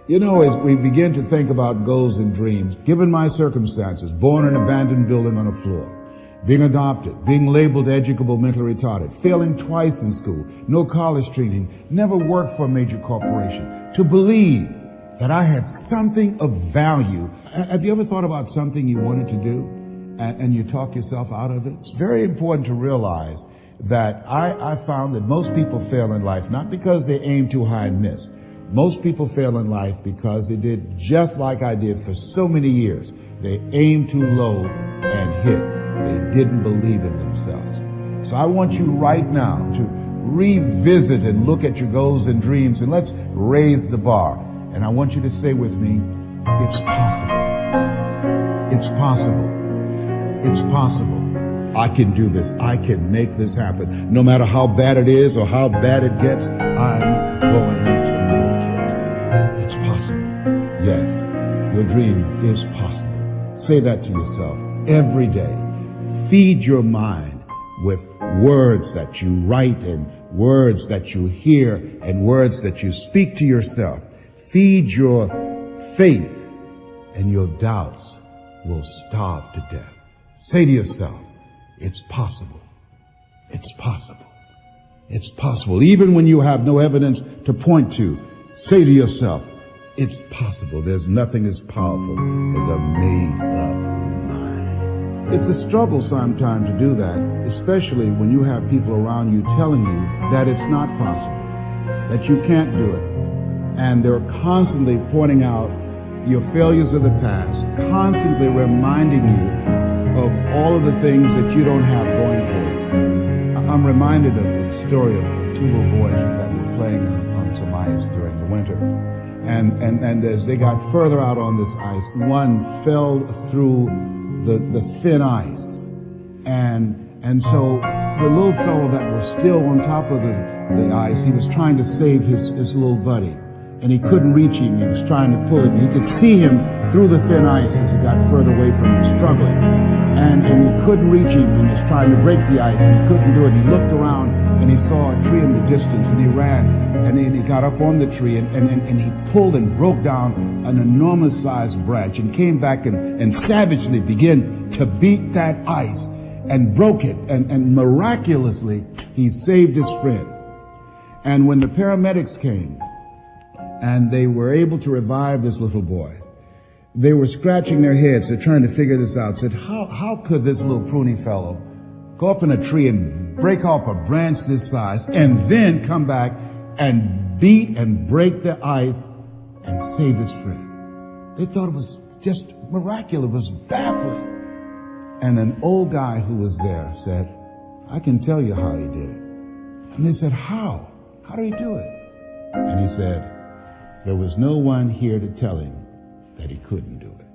You know, as we begin to think about goals and dreams, given my circumstances, born in an abandoned building on a floor, being adopted, being labeled educable, mentally retarded, failing twice in school, no college training, never worked for a major corporation, to believe that I had something of value. Have you ever thought about something you wanted to do and you talk yourself out of it? It's very important to realize that I found that most people fail in life not because they aim too high and miss. Most people fail in life because they did just like I did for so many years. They aimed too low and hit. They didn't believe in themselves. So I want you right now to revisit and look at your goals and dreams, and let's raise the bar. And I want you to say with me, it's possible. It's possible. It's possible. I can do this. I can make this happen. No matter how bad it is or how bad it gets, I'm going to make it. It's possible. Yes, your dream is possible. Say that to yourself every day. Feed your mind with words that you write and words that you hear and words that you speak to yourself. Feed your faith and your doubts will starve to death. Say to yourself, it's possible. It's possible. It's possible. Even when you have no evidence to point to, say to yourself, it's possible. There's nothing as powerful as a made-up mind. It's a struggle sometimes to do that, especially when you have people around you telling you that it's not possible, that you can't do it. And they're constantly pointing out your failures of the past, constantly reminding you of all of the things that you don't have going for you. I'm reminded of the story of the two little boys that were playing on some ice during the winter. And as they got further out on this ice, one fell through the thin ice. And so the little fellow that was still on top of the ice, he was trying to save his little buddy. And he couldn't reach him. He was trying to pull him. He could see him through the thin ice as he got further away from him, struggling. And he couldn't reach him, and he was trying to break the ice, and he couldn't do it. He looked around, and he saw a tree in the distance, and he ran, and he got up on the tree, and he pulled and broke down an enormous-sized branch, and came back and savagely began to beat that ice, and broke it, and miraculously, he saved his friend. And when the paramedics came, and they were able to revive this little boy, they were scratching their heads. They're trying to figure this out. Said, how could this little pruny fellow go up in a tree and break off a branch this size and then come back and beat and break the ice and save his friend? They thought it was just miraculous. It was baffling. And an old guy who was there said, I can tell you how he did it. And they said, how? How did he do it? And he said, there was no one here to tell him that he couldn't do it.